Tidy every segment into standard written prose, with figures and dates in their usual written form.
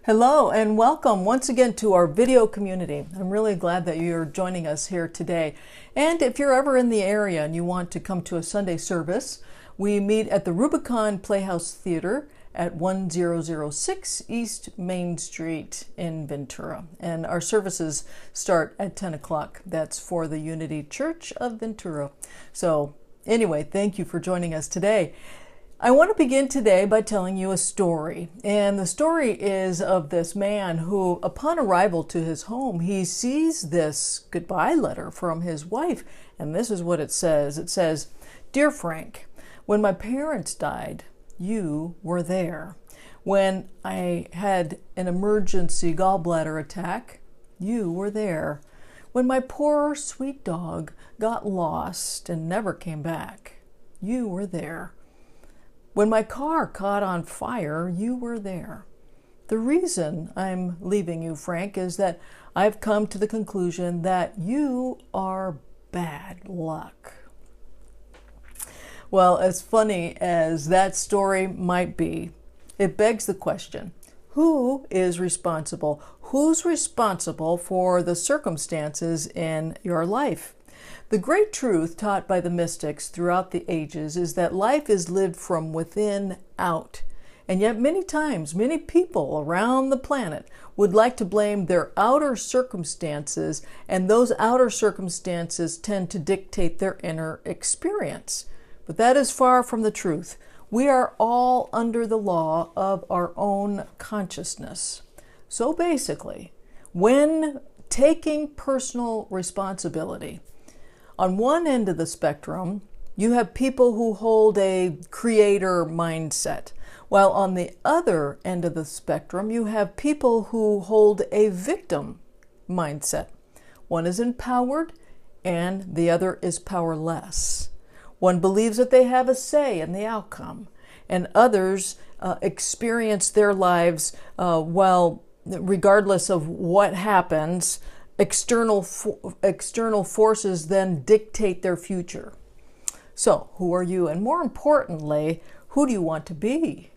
Hello and welcome once again to our video community. I'm really glad that you're joining us here today. And if you're ever in the area and you want to come to a Sunday service, we meet at the Rubicon Playhouse Theater at 1006 East Main Street in Ventura. And our services start at 10 o'clock. That's for the Unity Church of Ventura. So anyway, thank you for joining us today. I want to begin today by telling you a story. And the story is of this man who, upon arrival to his home, he sees this goodbye letter from his wife. And this is what it says. It says, "Dear Frank, when my parents died, you were there. When I had an emergency gallbladder attack, you were there. When my poor sweet dog got lost and never came back, you were there. When my car caught on fire, you were there. The reason I'm leaving you, Frank, is that I've come to the conclusion that you are bad luck." Well, as funny as that story might be, it begs the question, who is responsible? Who's responsible for the circumstances in your life? The great truth taught by the mystics throughout the ages is that life is lived from within out. And yet many times, many people around the planet would like to blame their outer circumstances, and those outer circumstances tend to dictate their inner experience. But that is far from the truth. We are all under the law of our own consciousness. So basically, when taking personal responsibility, on one end of the spectrum, you have people who hold a creator mindset, while on the other end of the spectrum, you have people who hold a victim mindset. One is empowered and the other is powerless. One believes that they have a say in the outcome, and others experience their lives regardless of what happens, external forces then dictate their future. So, who are you? And more importantly, who do you want to be?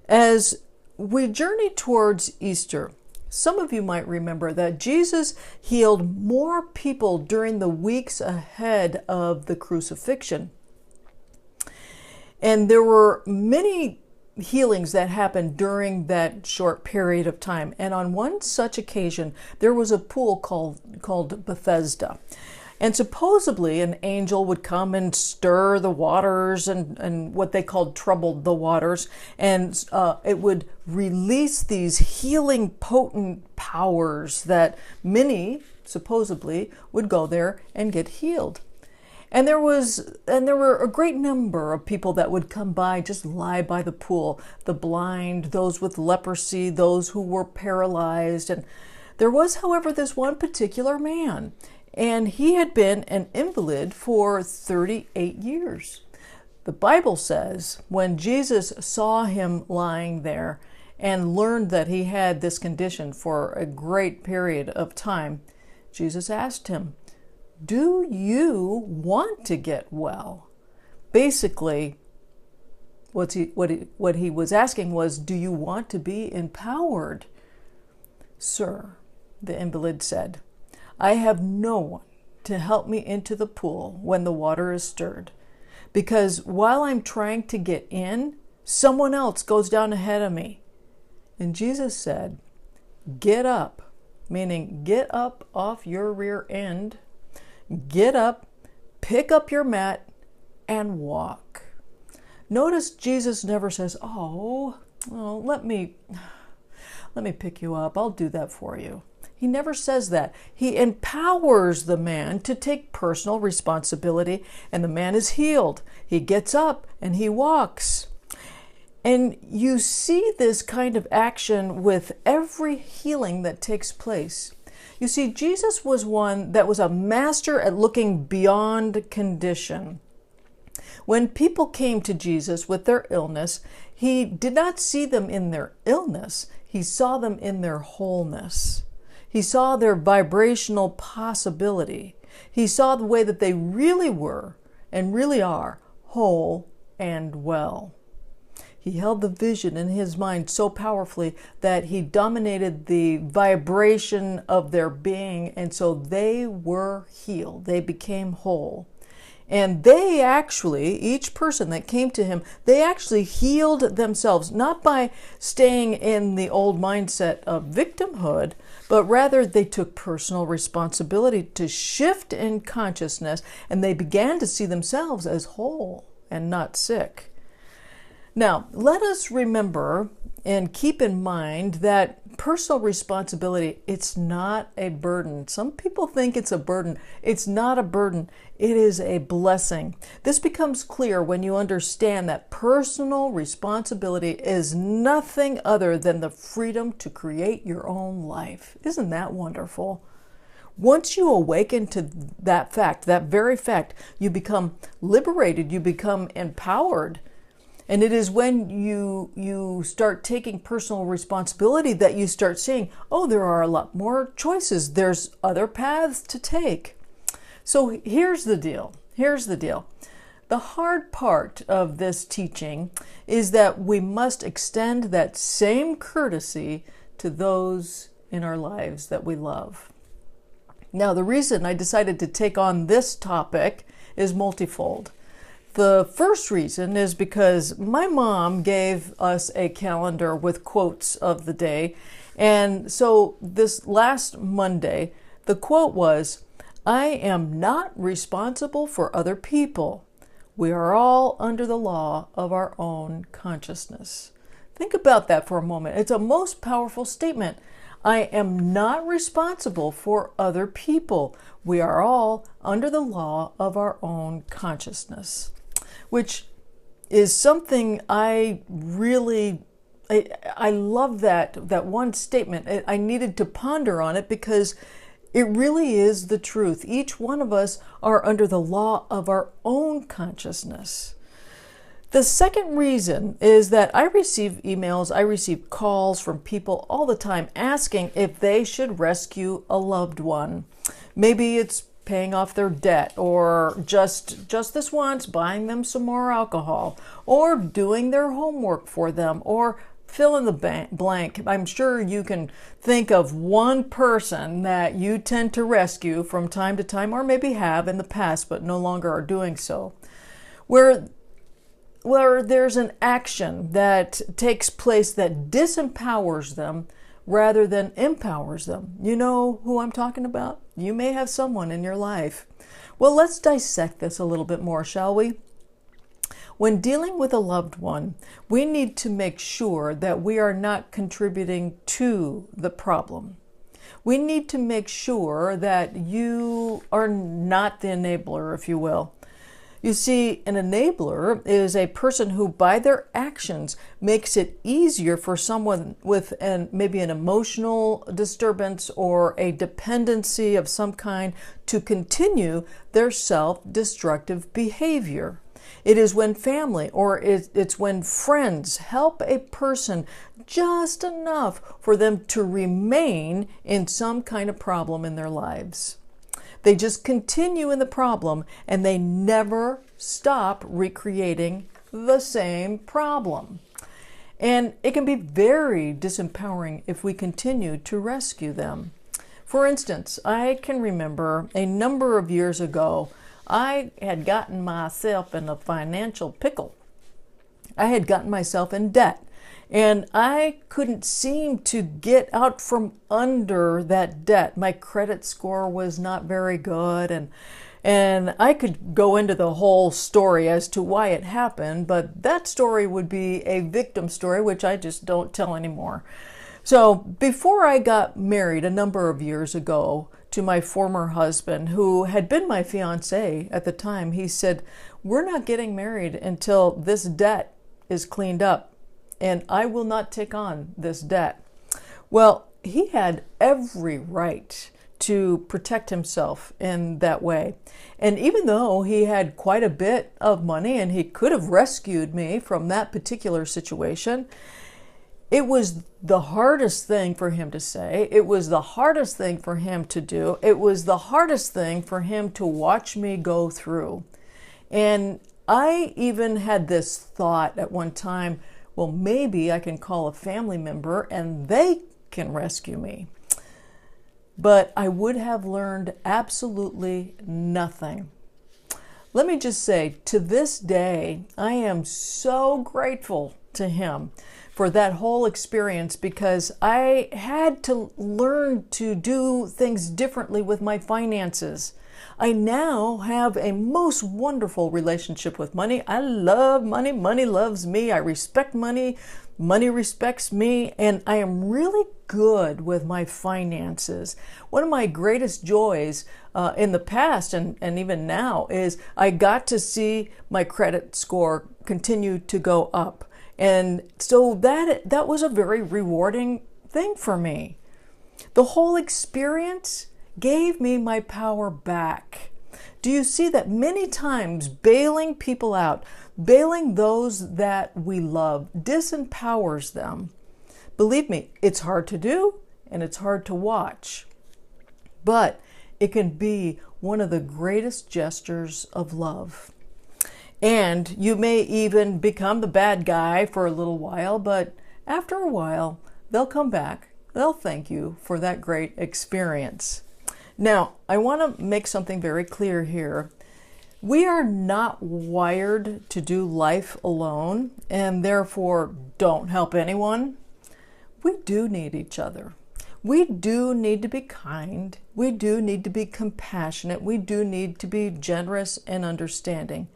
As we journey towards Easter, some of you might remember that Jesus healed more people during the weeks ahead of the crucifixion. And there were many healings that happened during that short period of time. And on one such occasion, there was a pool called Bethesda. And supposedly an angel would come and stir the waters and what they called troubled the waters. And it would release these healing potent powers that many supposedly would go there and get healed. And there were a great number of people that would come by, just lie by the pool, the blind, those with leprosy, those who were paralyzed. And there was, however, this one particular man, and he had been an invalid for 38 years. The Bible says when Jesus saw him lying there and learned that he had this condition for a great period of time, Jesus asked him, "Do you want to get well?" Basically, what he was asking was, do you want to be empowered? "Sir," the invalid said, "I have no one to help me into the pool when the water is stirred, because while I'm trying to get in, someone else goes down ahead of me." And Jesus said, "Get up," meaning get up off your rear end. Get up, pick up your mat, and walk. Notice Jesus never says, let me pick you up. I'll do that for you. He never says that. He empowers the man to take personal responsibility, and the man is healed. He gets up and he walks. And you see this kind of action with every healing that takes place. You see, Jesus was one that was a master at looking beyond condition. When people came to Jesus with their illness, he did not see them in their illness. He saw them in their wholeness. He saw their vibrational possibility. He saw the way that they really were and really are whole and well. He held the vision in his mind so powerfully that he dominated the vibration of their being, and so they were healed. They became whole. And they actually, each person that came to him, they actually healed themselves, not by staying in the old mindset of victimhood, but rather they took personal responsibility to shift in consciousness, and they began to see themselves as whole and not sick. Now, let us remember and keep in mind that personal responsibility, it's not a burden. Some people think it's a burden. It's not a burden. It is a blessing. This becomes clear when you understand that personal responsibility is nothing other than the freedom to create your own life. Isn't that wonderful? Once you awaken to that fact, that very fact, you become liberated, you become empowered. And it is when you start taking personal responsibility that you start seeing, oh, there are a lot more choices. There's other paths to take. So here's the deal. Here's the deal. The hard part of this teaching is that we must extend that same courtesy to those in our lives that we love. Now, the reason I decided to take on this topic is multifold. The first reason is because my mom gave us a calendar with quotes of the day. And so this last Monday, the quote was, "I am not responsible for other people. We are all under the law of our own consciousness." Think about that for a moment. It's a most powerful statement. I am not responsible for other people. We are all under the law of our own consciousness. Which is something I love that one statement. I needed to ponder on it because it really is the truth. Each one of us are under the law of our own consciousness. The second reason is that I receive emails, I receive calls from people all the time asking if they should rescue a loved one. Maybe it's paying off their debt, or just this once, buying them some more alcohol, or doing their homework for them, or fill in the blank. I'm sure you can think of one person that you tend to rescue from time to time, or maybe have in the past, but no longer are doing so. Where there's an action that takes place that disempowers them rather than empowers them. You know who I'm talking about? You may have someone in your life. Well, let's dissect this a little bit more, shall we? When dealing with a loved one, we need to make sure that we are not contributing to the problem. We need to make sure that you are not the enabler, if you will. You see, an enabler is a person who, by their actions, makes it easier for someone with maybe an emotional disturbance or a dependency of some kind to continue their self-destructive behavior. It is when family or it's when friends help a person just enough for them to remain in some kind of problem in their lives. They just continue in the problem and they never stop recreating the same problem. And it can be very disempowering if we continue to rescue them. For instance, I can remember a number of years ago, I had gotten myself in a financial pickle. I had gotten myself in debt. And I couldn't seem to get out from under that debt. My credit score was not very good, and I could go into the whole story as to why it happened, but that story would be a victim story, which I just don't tell anymore. So before I got married a number of years ago to my former husband, who had been my fiance at the time, he said, "We're not getting married until this debt is cleaned up. And I will not take on this debt." Well, he had every right to protect himself in that way. And even though he had quite a bit of money and he could have rescued me from that particular situation, it was the hardest thing for him to say. It was the hardest thing for him to do. It was the hardest thing for him to watch me go through. And I even had this thought at one time, well, maybe I can call a family member and they can rescue me. But I would have learned absolutely nothing. Let me just say, to this day, I am so grateful to him for that whole experience, because I had to learn to do things differently with my finances. I now have a most wonderful relationship with money. I love money. Money loves me. I respect money. Money respects me. And I am really good with my finances. One of my greatest joys in the past and even now is I got to see my credit score continue to go up. And so that was a very rewarding thing for me. The whole experience gave me my power back. Do you see that many times bailing people out, bailing those that we love, disempowers them? Believe me, it's hard to do and it's hard to watch, but it can be one of the greatest gestures of love. And you may even become the bad guy for a little while, but after a while, they'll come back. They'll thank you for that great experience. Now, I want to make something very clear here. We are not wired to do life alone and therefore don't help anyone. We do need each other. We do need to be kind. We do need to be compassionate. We do need to be generous and understanding.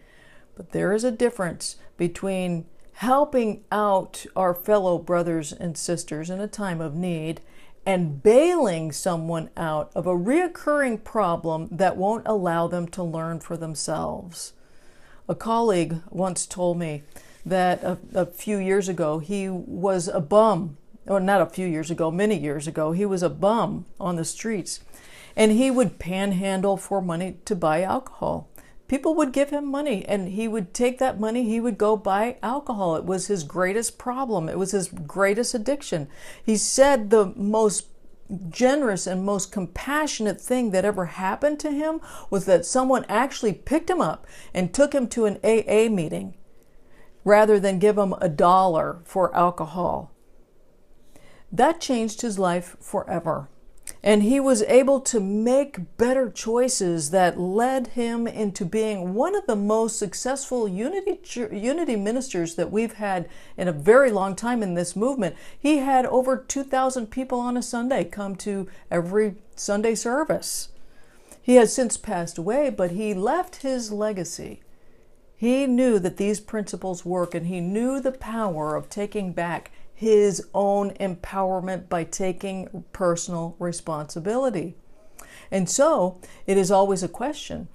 But there is a difference between helping out our fellow brothers and sisters in a time of need and bailing someone out of a reoccurring problem that won't allow them to learn for themselves. A colleague once told me that a few years ago he was a bum, or not a few years ago, many years ago, he was a bum on the streets, and he would panhandle for money to buy alcohol. People would give him money and he would take that money, he would go buy alcohol. It was his greatest problem. It was his greatest addiction. He said the most generous and most compassionate thing that ever happened to him was that someone actually picked him up and took him to an AA meeting rather than give him $1 for alcohol. That changed his life forever. And he was able to make better choices that led him into being one of the most successful unity ministers that we've had in a very long time in this movement. He had over 2,000 people on a Sunday come to every Sunday service. He has since passed away, but he left his legacy. He knew that these principles work, and he knew the power of taking back his own empowerment by taking personal responsibility. And so it is always a question,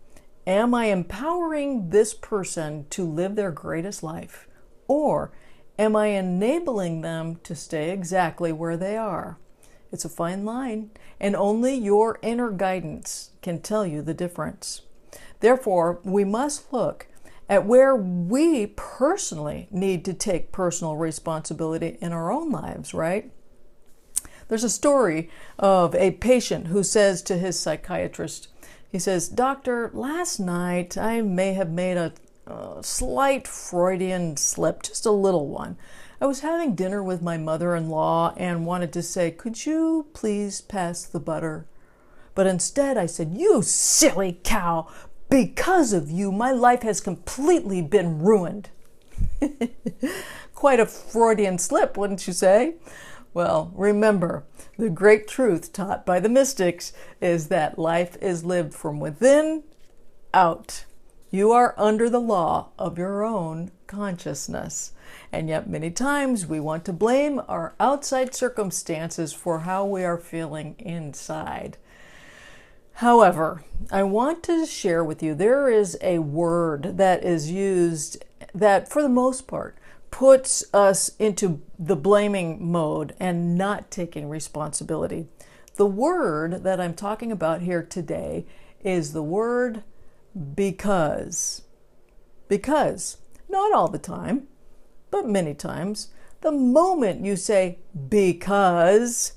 am I empowering this person to live their greatest life, or am I enabling them to stay exactly where they are? It's a fine line, and only your inner guidance can tell you the difference. Therefore, we must look at where we personally need to take personal responsibility in our own lives, right? There's a story of a patient who says to his psychiatrist, he says, "Doctor, last night I may have made a slight Freudian slip, just a little one. I was having dinner with my mother-in-law and wanted to say, 'Could you please pass the butter?' But instead I said, 'You silly cow! Because of you, my life has completely been ruined.'" Quite a Freudian slip, wouldn't you say? Well, remember, the great truth taught by the mystics is that life is lived from within out. You are under the law of your own consciousness. And yet many times we want to blame our outside circumstances for how we are feeling inside. However, I want to share with you, there is a word that is used that, for the most part, puts us into the blaming mode and not taking responsibility. The word that I'm talking about here today is the word because. Because, not all the time, but many times, the moment you say because,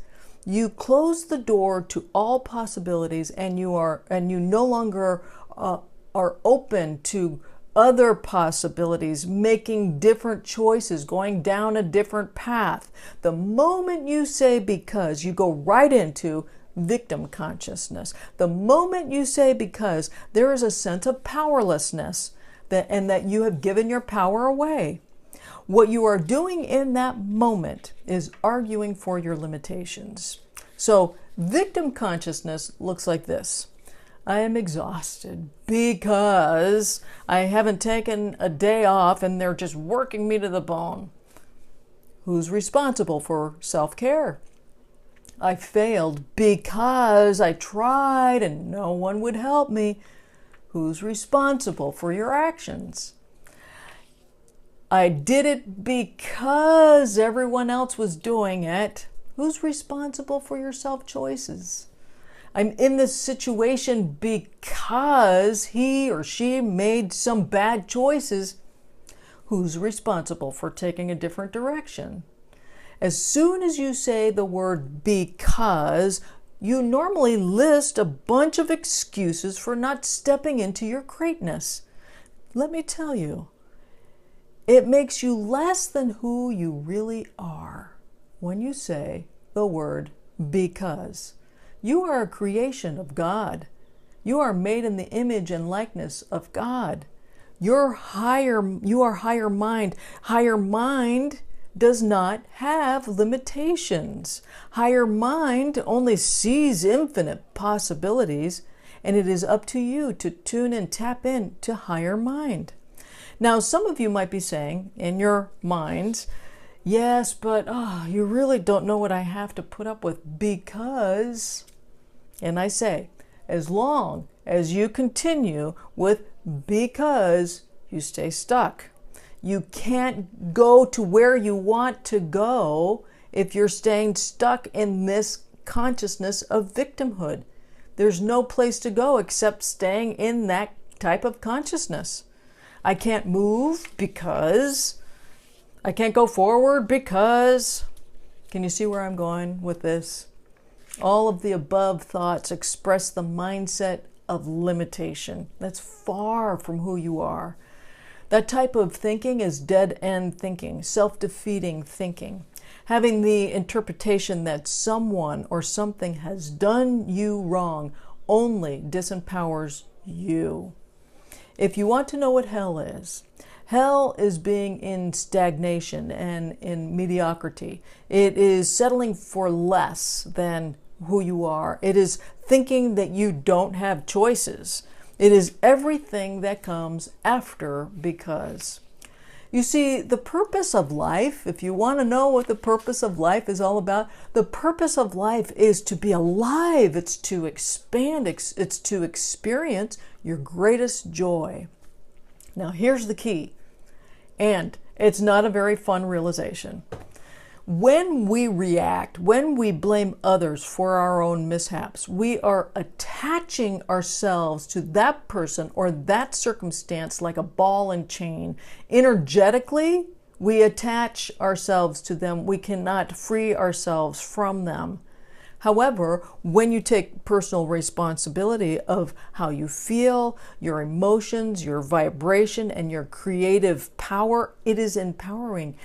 you close the door to all possibilities, and you no longer are open to other possibilities, making different choices, going down a different path. The moment you say because, you go right into victim consciousness. The moment you say because, there is a sense of powerlessness and that you have given your power away. What you are doing in that moment is arguing for your limitations. So victim consciousness looks like this. I am exhausted because I haven't taken a day off and they're just working me to the bone. Who's responsible for self-care? I failed because I tried and no one would help me. Who's responsible for your actions? I did it because everyone else was doing it. Who's responsible for your self-choices? I'm in this situation because he or she made some bad choices. Who's responsible for taking a different direction? As soon as you say the word because, you normally list a bunch of excuses for not stepping into your greatness. Let me tell you, it makes you less than who you really are when you say the word because. You are a creation of God. You are made in the image and likeness of God. You are higher mind. Higher mind does not have limitations. Higher mind only sees infinite possibilities, and it is up to you to tune and tap in to higher mind. Now, some of you might be saying in your minds, yes, but you really don't know what I have to put up with because... And I say, as long as you continue with because, you stay stuck. You can't go to where you want to go if you're staying stuck in this consciousness of victimhood. There's no place to go except staying in that type of consciousness. I can't move because, I can't go forward because. Can you see where I'm going with this? All of the above thoughts express the mindset of limitation. That's far from who you are. That type of thinking is dead-end thinking, self-defeating thinking. Having the interpretation that someone or something has done you wrong only disempowers you. If you want to know what hell is being in stagnation and in mediocrity. It is settling for less than who you are. It is thinking that you don't have choices. It is everything that comes after because. You see, the purpose of life, if you want to know what the purpose of life is all about, the purpose of life is to be alive. It's to expand. It's to experience your greatest joy. Now, here's the key, and it's not a very fun realization. When we react, when we blame others for our own mishaps, we are attaching ourselves to that person or that circumstance like a ball and chain. Energetically, we attach ourselves to them. We cannot free ourselves from them. However, when you take personal responsibility of how you feel, your emotions, your vibration, and your creative power, it is empowering.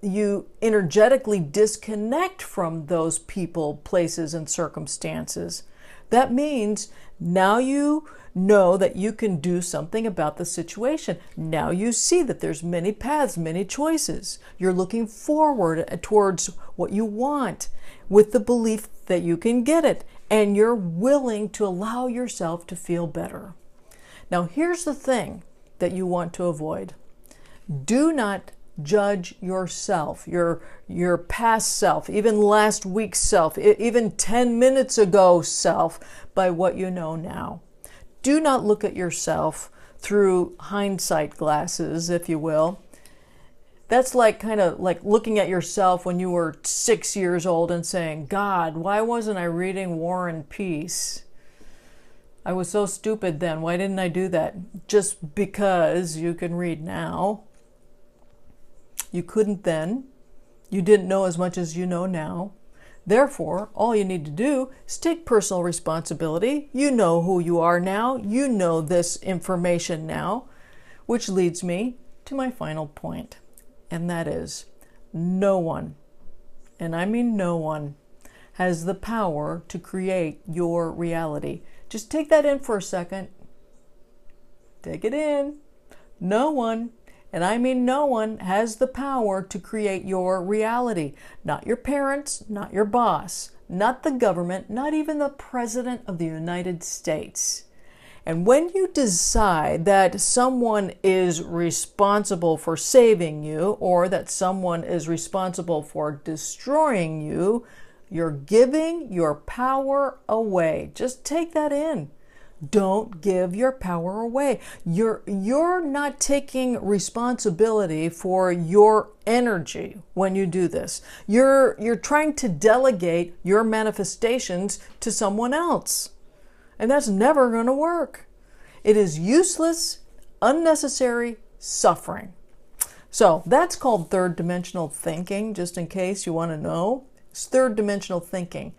You energetically disconnect from those people, places, and circumstances. That means now you know that you can do something about the situation. Now you see that there's many paths, many choices. You're looking forward towards what you want with the belief that you can get it, and you're willing to allow yourself to feel better. Now, here's the thing that you want to avoid. Do not judge yourself, your past self, even last week's self, even 10 minutes ago self, by what you know now. Do not look at yourself through hindsight glasses, if you will. That's kind of like looking at yourself when you were 6 years old and saying, God, why wasn't I reading War and Peace? I was so stupid then. Why didn't I do that? Just because you can read now. You couldn't then. You didn't know as much as you know now. Therefore, all you need to do is take personal responsibility. You know who you are now. You know this information now, which leads me to my final point, and that is no one, and I mean no one, has the power to create your reality. Just take that in for a second. Take it in. No one, and I mean no one, has the power to create your reality. Not your parents, not your boss, not the government, not even the President of the United States. And when you decide that someone is responsible for saving you, or that someone is responsible for destroying you, you're giving your power away. Just take that in. Don't give your power away. You're not taking responsibility for your energy when you do this. You're trying to delegate your manifestations to someone else. And that's never going to work. It is useless, unnecessary suffering. So that's called third dimensional thinking, just in case you want to know. It's third dimensional thinking.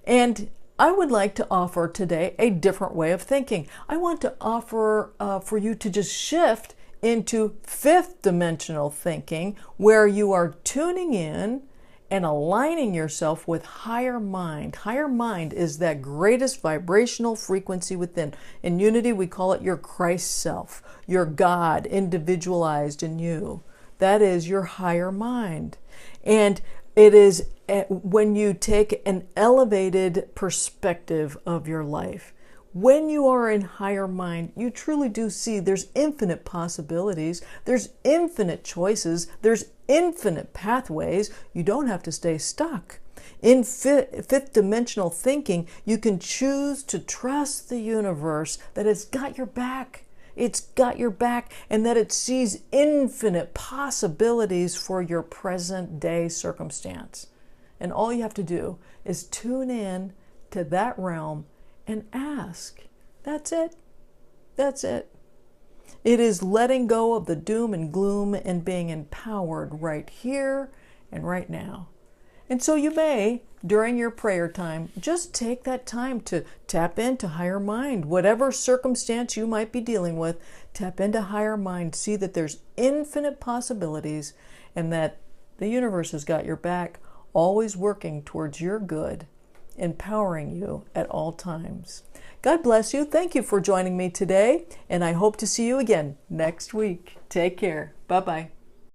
And I would like to offer today a different way of thinking. I want to offer for you to just shift into fifth dimensional thinking, where you are tuning in and aligning yourself with higher mind. Higher mind is that greatest vibrational frequency within. In Unity, we call it your Christ self, your God individualized in you. That is your higher mind. And it is when you take an elevated perspective of your life. When you are in higher mind, you truly do see there's infinite possibilities, there's infinite choices, there's infinite pathways. You don't have to stay stuck. In fifth dimensional thinking, you can choose to trust the universe that it's got your back. It's got your back, and that it sees infinite possibilities for your present day circumstance. And all you have to do is tune in to that realm and ask. That's it. That's it. It is letting go of the doom and gloom and being empowered right here and right now. And so you may, during your prayer time, just take that time to tap into higher mind. Whatever circumstance you might be dealing with, tap into higher mind. See that there's infinite possibilities and that the universe has got your back, always working towards your good, empowering you at all times. God bless you. Thank you for joining me today, and I hope to see you again next week. Take care. Bye-bye.